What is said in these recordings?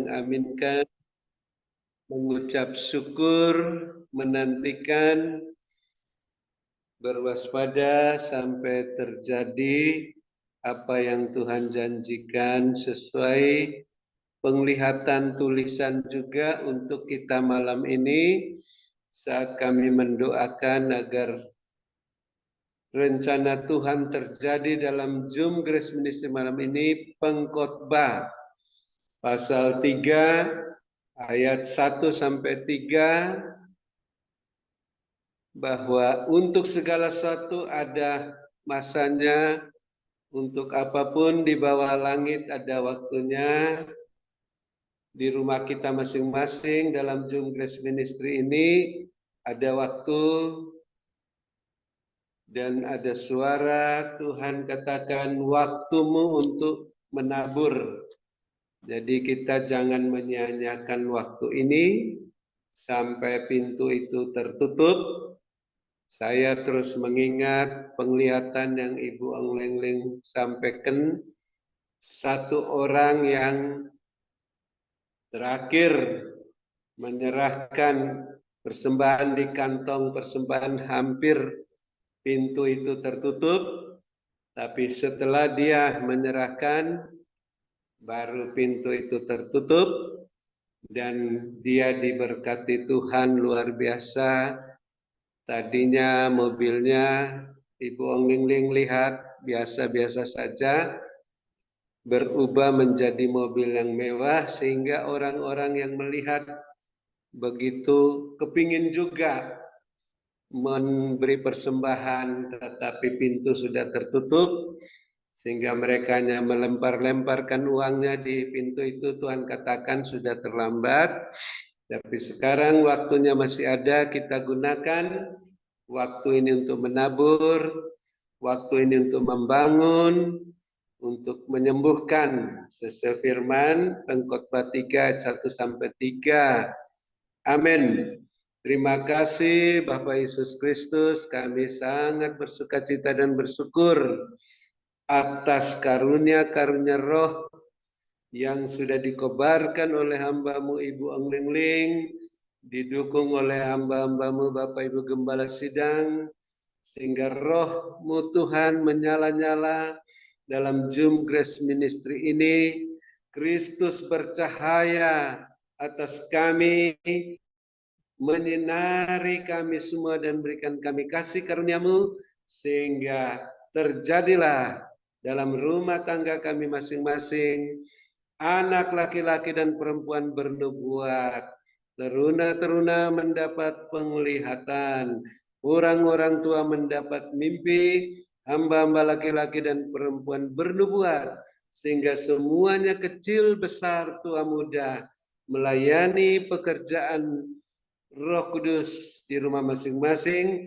mengaminkan, mengucap syukur, menantikan, berwaspada sampai terjadi apa yang Tuhan janjikan sesuai penglihatan tulisan juga untuk kita malam ini saat kami mendoakan agar rencana Tuhan terjadi dalam Zoom Grace Ministry malam ini. Pengkhotbah pasal 3 ayat 1 sampai 3, bahwa untuk segala sesuatu ada masanya, untuk apapun di bawah langit ada waktunya. Di rumah kita masing-masing dalam Zoom Grace Ministry ini ada waktu dan ada suara Tuhan katakan waktumu untuk menabur. Jadi kita jangan menyia-nyiakan waktu ini sampai pintu itu tertutup. Saya terus mengingat penglihatan yang Ibu Ong Ling Ling sampaikan, satu orang yang terakhir menyerahkan persembahan di kantong persembahan, hampir pintu itu tertutup, tapi setelah dia menyerahkan baru pintu itu tertutup dan dia diberkati Tuhan luar biasa. Tadinya mobilnya Ibu Ong Ling Ling lihat biasa-biasa saja, berubah menjadi mobil yang mewah sehingga orang-orang yang melihat begitu kepingin juga memberi persembahan, tetapi pintu sudah tertutup sehingga mereka hanya melempar-lemparkan uangnya di pintu itu. Tuhan katakan sudah terlambat, tapi sekarang waktunya masih ada, kita gunakan waktu ini untuk menabur, waktu ini untuk membangun, untuk menyembuhkan sesuai firman Pengkhotbah 3 ayat 1 sampai 3. Amin. Terima kasih Bapak Yesus Kristus, kami sangat bersukacita dan bersyukur atas karunia-karunia roh yang sudah dikobarkan oleh hamba-Mu Ibu Ong Ling Ling, didukung oleh hamba-hamba-Mu Bapak Ibu Gembala Sidang, sehingga roh-Mu Tuhan menyala-nyala dalam Zoom Grace Ministry ini. Kristus bercahaya atas kami, menyinari kami semua dan berikan kami kasih karunia-Mu, sehingga terjadilah dalam rumah tangga kami masing-masing anak laki-laki dan perempuan bernubuat, teruna-teruna mendapat penglihatan, orang-orang tua mendapat mimpi, hamba-hamba laki-laki dan perempuan bernubuat, sehingga semuanya kecil besar tua muda melayani pekerjaan Roh Kudus di rumah masing-masing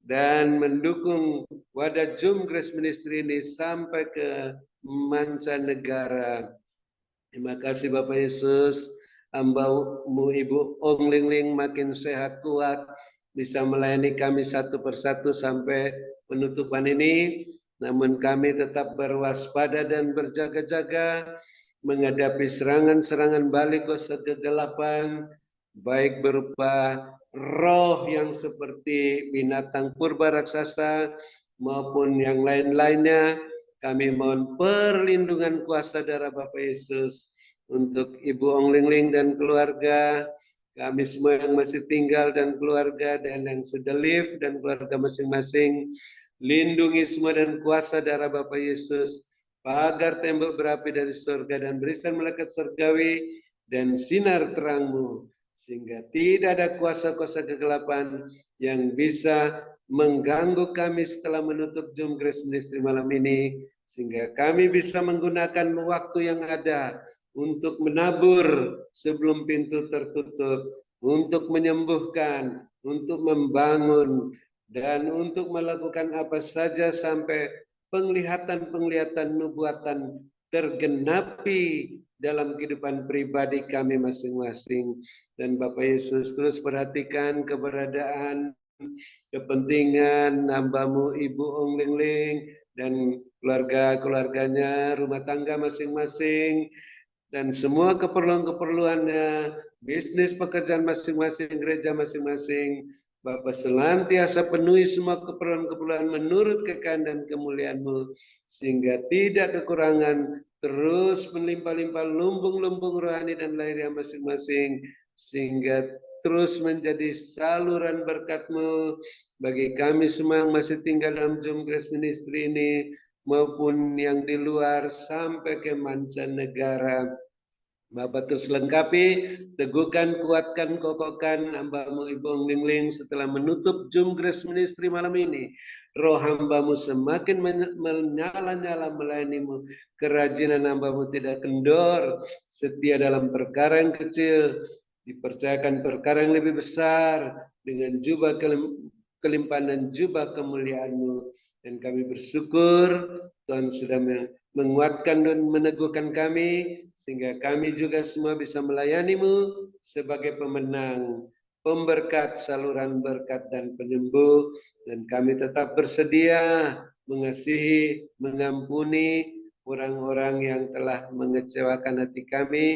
dan mendukung wadah Zoom Grace Ministry ini sampai ke mancanegara. Terima kasih Bapak Yesus, hamba-Mu Ibu Ong Ling Ling makin sehat kuat, bisa melayani kami satu persatu sampai penutupan ini. Namun kami tetap berwaspada dan berjaga-jaga menghadapi serangan-serangan balik kuasa kegelapan, baik berupa roh yang seperti binatang purba raksasa maupun yang lain-lainnya. Kami mohon perlindungan kuasa darah Bapak Yesus untuk Ibu Ong Ling Ling dan keluarga, kami semua yang masih tinggal dan keluarga, dan yang sudah live dan keluarga masing-masing. Lindungi semua dan kuasa darah Bapak Yesus, pagar tembok berapi dari surga dan barisan malaikat surgawi dan sinar terang-Mu, sehingga tidak ada kuasa-kuasa kegelapan yang bisa mengganggu kami setelah menutup Zoom Grace Ministry malam ini, sehingga kami bisa menggunakan waktu yang ada untuk menabur sebelum pintu tertutup, untuk menyembuhkan, untuk membangun, dan untuk melakukan apa saja sampai penglihatan-penglihatan nubuatan tergenapi dalam kehidupan pribadi kami masing-masing. Dan Bapak Yesus terus perhatikan keberadaan, kepentingan hamba-Mu Ibu Ong Ling Ling dan keluarga-keluarganya, rumah tangga masing-masing, dan semua keperluan-keperluannya, bisnis pekerjaan masing-masing, gereja masing-masing. Bapa senantiasa penuhi semua keperluan-keperluan menurut kekayaan dan kemuliaan-Mu, sehingga tidak kekurangan, terus melimpah-limpah lumbung-lumbung rohani dan lahiriah masing-masing, sehingga terus menjadi saluran berkat-Mu bagi kami semua yang masih tinggal dalam Zoom Grace Ministry ini, maupun yang di luar sampai ke mancanegara. Bapak terus lengkapi, teguhkan, kuatkan, kokohkan hamba-Mu Ibu Lingling setelah menutup Zoom Grace Ministry malam ini. Roh hamba-Mu semakin menyala-nyala melayani-Mu. Kerajinan hamba-Mu tidak kendor, setia dalam perkara yang kecil, dipercayakan perkara yang lebih besar dengan jubah kelimpahan dan jubah kemuliaan-Mu. Dan kami bersyukur Tuhan sudah menguatkan dan meneguhkan kami, sehingga kami juga semua bisa melayani-Mu sebagai pemenang, pemberkat, saluran berkat dan penyembuh. Dan kami tetap bersedia mengasihi, mengampuni orang-orang yang telah mengecewakan hati kami,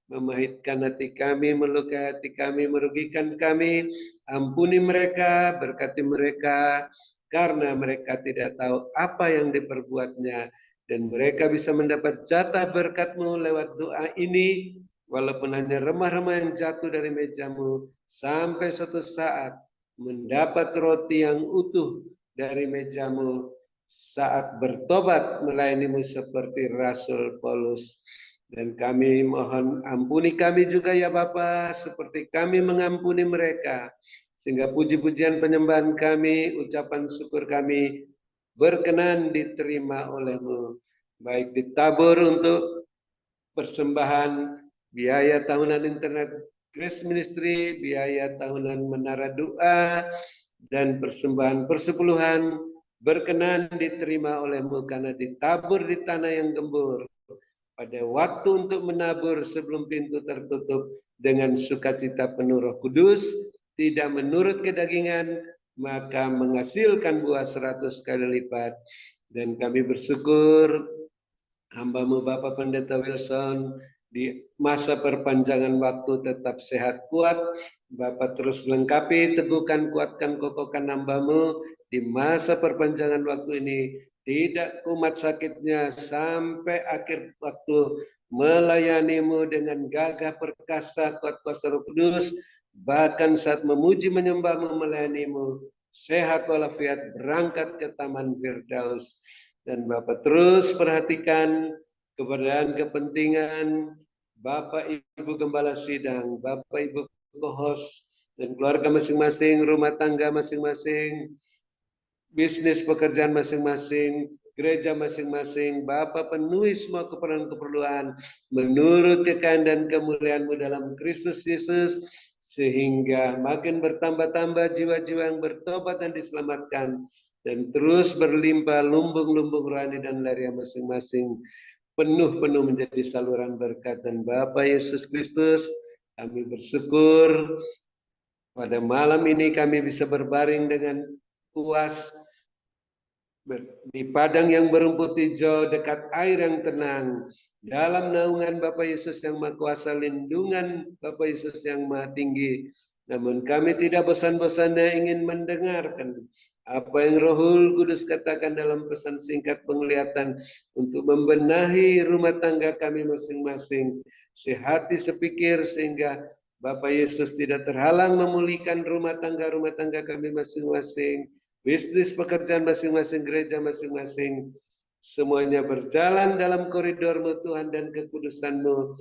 memahitkan hati kami, melukai hati kami, merugikan kami. Ampuni mereka, berkati mereka, karena mereka tidak tahu apa yang diperbuatnya. Dan mereka bisa mendapat jatah berkat-Mu lewat doa ini, walaupun hanya remah-remah yang jatuh dari meja-Mu, sampai suatu saat mendapat roti yang utuh dari meja-Mu, saat bertobat melayani-Mu seperti Rasul Paulus. Dan kami mohon ampuni kami juga ya Bapa, seperti kami mengampuni mereka, sehingga puji-pujian penyembahan kami, ucapan syukur kami berkenan diterima oleh-Mu, baik ditabur untuk persembahan biaya tahunan internet Grace Ministry, biaya tahunan menara doa, dan persembahan persepuluhan berkenan diterima oleh-Mu karena ditabur di tanah yang gembur. Pada waktu untuk menabur sebelum pintu tertutup dengan sukacita penuh Roh Kudus, tidak menurut kedagingan, maka menghasilkan buah 100 kali lipat. Dan kami bersyukur hamba-Mu Bapak Pendeta Wilson di masa perpanjangan waktu tetap sehat kuat. Bapak terus lengkapi, teguhkan, kuatkan, kokohkan hamba-Mu di masa perpanjangan waktu ini. Tidak kumat sakitnya sampai akhir waktu, melayani-Mu dengan gagah perkasa, kuat kuasa Roh Kudus, bahkan saat memuji menyembah-Mu, melayani-Mu, sehat walafiat, berangkat ke Taman Firdaus. Dan Bapak terus perhatikan keberadaan kepentingan Bapak Ibu Gembala Sidang, Bapak Ibu Co-host, dan keluarga masing-masing, rumah tangga masing-masing, bisnis pekerjaan masing-masing, gereja masing-masing. Bapak penuhi semua keperluan-keperluan menurut kekayaan dan kemuliaan-Mu dalam Kristus Yesus, sehingga makin bertambah-tambah jiwa-jiwa yang bertobat dan diselamatkan, dan terus berlimpah lumbung-lumbung rohani dan lahiriah masing-masing, penuh-penuh menjadi saluran berkat. Dan Bapa Yesus Kristus, kami bersyukur pada malam ini kami bisa berbaring dengan puas di padang yang berumput hijau, dekat air yang tenang, dalam naungan Bapa Yesus yang Maha Kuasa, lindungan Bapa Yesus yang Maha Tinggi. Namun kami tidak bosan-bosannya ingin mendengarkan apa yang Rohul Kudus katakan dalam pesan singkat penglihatan untuk membenahi rumah tangga kami masing-masing, sehati sepikir, sehingga Bapa Yesus tidak terhalang memulihkan rumah tangga kami masing-masing, bisnis pekerjaan masing-masing, gereja masing-masing, semuanya berjalan dalam koridor-Mu Tuhan dan kekudusan-Mu,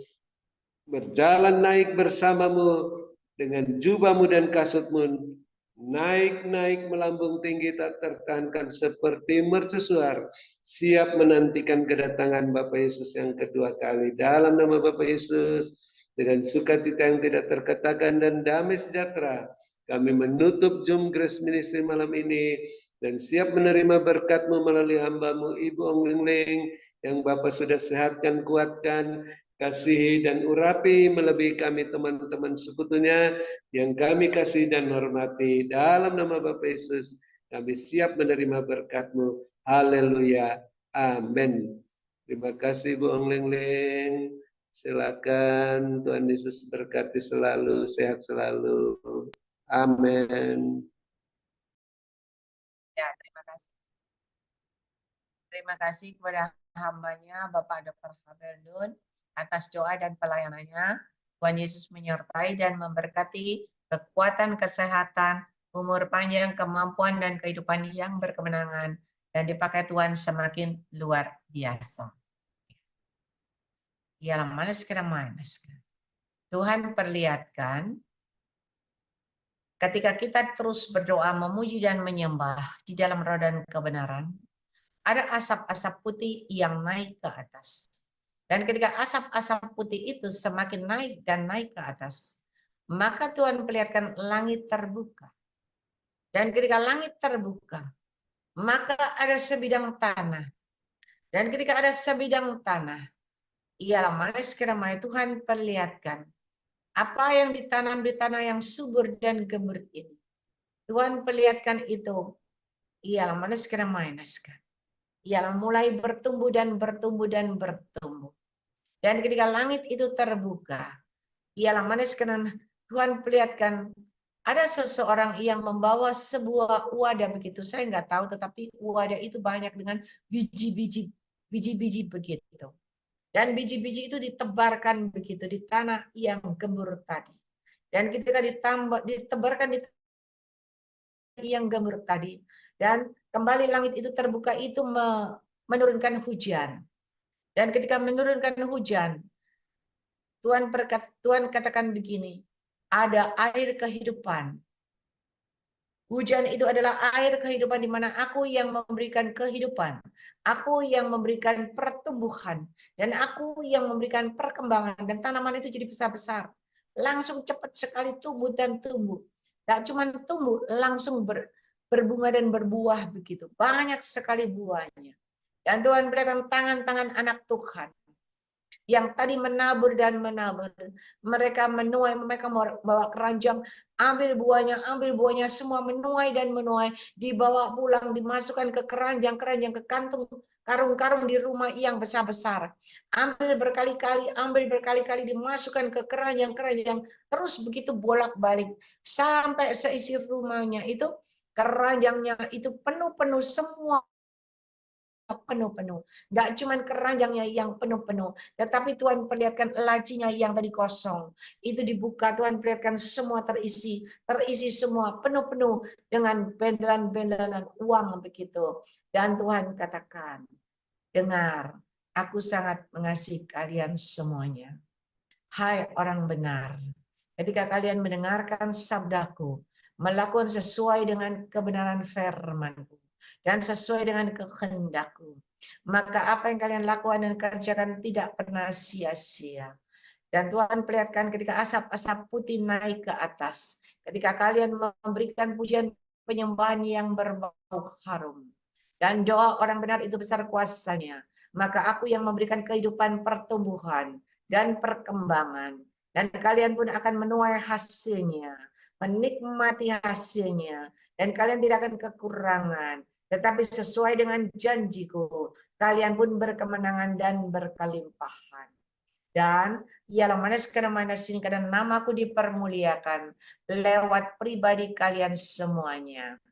berjalan naik bersama-Mu dengan jubah-Mu dan kasut-Mu, naik-naik melambung tinggi tak tertahankan seperti mercusuar, siap menantikan kedatangan Bapa Yesus yang kedua kali. Dalam nama Bapa Yesus, dengan sukacita yang tidak terkatakan dan damai sejahtera, kami menutup Zoom Grace Ministry malam ini dan siap menerima berkat-Mu melalui hamba-Mu Ibu Ong Lingling yang Bapak sudah sehatkan, kuatkan, kasihi dan urapi melebihi kami teman-teman sekutunya yang kami kasih dan hormati. Dalam nama Bapa Yesus, kami siap menerima berkat-Mu. Haleluya. Amin. Terima kasih Bu Ong Lingling. Silakan, Tuhan Yesus berkati selalu, sehat selalu. Amin. Ya, terima kasih. Terima kasih kepada hambanya Bapak Dr. Habeldun atas doa dan pelayanannya. Tuhan Yesus menyertai dan memberkati kekuatan, kesehatan, umur panjang, kemampuan, dan kehidupan yang berkemenangan. Dan dipakai Tuhan semakin luar biasa. Ya, manas kena manas. Tuhan perlihatkan ketika kita terus berdoa, memuji dan menyembah di dalam roh dan kebenaran, ada asap-asap putih yang naik ke atas. Dan ketika asap-asap putih itu semakin naik dan naik ke atas, maka Tuhan perlihatkan langit terbuka. Dan ketika langit terbuka, maka ada sebidang tanah. Dan ketika ada sebidang tanah, ialah mana sekiranya Tuhan perlihatkan apa yang ditanam di tanah yang subur dan gembur ini. Tuhan perlihatkan itu, ialah mana sekiranya ialah mulai bertumbuh dan bertumbuh dan bertumbuh. Dan ketika langit itu terbuka, ialah mana sekiranya Tuhan perlihatkan ada seseorang yang membawa sebuah wadah begitu. Saya nggak tahu, tetapi wadah itu banyak dengan biji-biji begitu. Dan biji-biji itu ditebarkan begitu di tanah yang gembur tadi. Dan ketika ditebarkan di yang gembur tadi, dan kembali langit itu terbuka, itu menurunkan hujan. Dan ketika menurunkan hujan, Tuhan katakan begini, ada air kehidupan. Hujan itu adalah air kehidupan di mana aku yang memberikan kehidupan. Aku yang memberikan pertumbuhan. Dan aku yang memberikan perkembangan. Dan tanaman itu jadi besar-besar. Langsung cepat sekali tumbuh dan tumbuh. Tidak cuma tumbuh, langsung berbunga dan berbuah begitu. Banyak sekali buahnya. Dan Tuhan berikan tangan-tangan anak Tuhan yang tadi menabur dan menabur. Mereka menuai, mereka bawa keranjang, ambil buahnya semua menuai dan menuai, dibawa pulang, dimasukkan ke keranjang-keranjang, ke kantung, karung-karung di rumah yang besar-besar. Ambil berkali-kali, dimasukkan ke keranjang-keranjang, terus begitu bolak-balik, sampai seisi rumahnya itu, keranjangnya itu penuh-penuh semua, penuh-penuh. Tidak cuma keranjangnya yang penuh-penuh, tetapi Tuhan perlihatkan lacinya yang tadi kosong. Itu dibuka, Tuhan perlihatkan semua terisi semua, penuh-penuh dengan bendelan-bendelan uang begitu. Dan Tuhan katakan, dengar, aku sangat mengasihi kalian semuanya. Hai orang benar, ketika kalian mendengarkan sabdaku, melakukan sesuai dengan kebenaran firman-Ku, dan sesuai dengan kehendakku, maka apa yang kalian lakukan dan kerjakan tidak pernah sia-sia. Dan Tuhan perlihatkan ketika asap-asap putih naik ke atas, ketika kalian memberikan pujian penyembahan yang berbau harum, dan doa orang benar itu besar kuasanya, maka aku yang memberikan kehidupan, pertumbuhan dan perkembangan, dan kalian pun akan menuai hasilnya, menikmati hasilnya, dan kalian tidak akan kekurangan, tetapi sesuai dengan janjiku, kalian pun berkemenangan dan berkelimpahan. Dan ialah mana sini karena namaku dipermuliakan lewat pribadi kalian semuanya.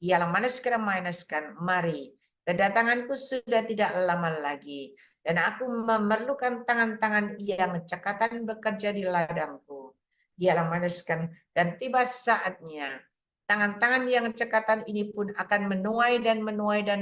Ialah manaskan, mari, kedatanganku sudah tidak lama lagi, dan aku memerlukan tangan-tangan yang cekatan bekerja di ladangku. Ialah manaskan, dan tiba saatnya, tangan-tangan yang cekatan ini pun akan menuai dan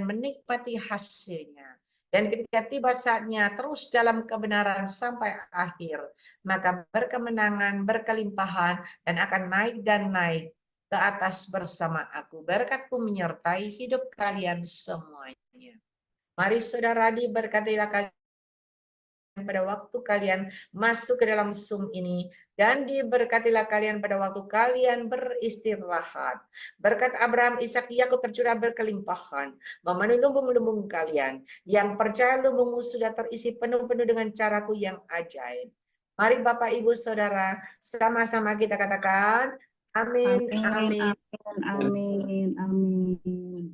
menikmati hasilnya. Dan ketika tiba saatnya terus dalam kebenaran sampai akhir, maka berkemenangan, berkelimpahan, dan akan naik dan naik ke atas bersama aku. Berkat-Ku menyertai hidup kalian semuanya. Mari saudara, diberkatilah kalian pada waktu kalian masuk ke dalam Zoom ini, dan diberkatilah kalian pada waktu kalian beristirahat. Berkat Abraham, Ishak, Yakub tercurah berkelimpahan, memenuhi lumbung-lumbung kalian. Yang percaya lumbungmu sudah terisi penuh-penuh dengan caraku yang ajaib. Mari Bapak, Ibu, Saudara, sama-sama kita katakan, amin, amin. Amin, amin, amin.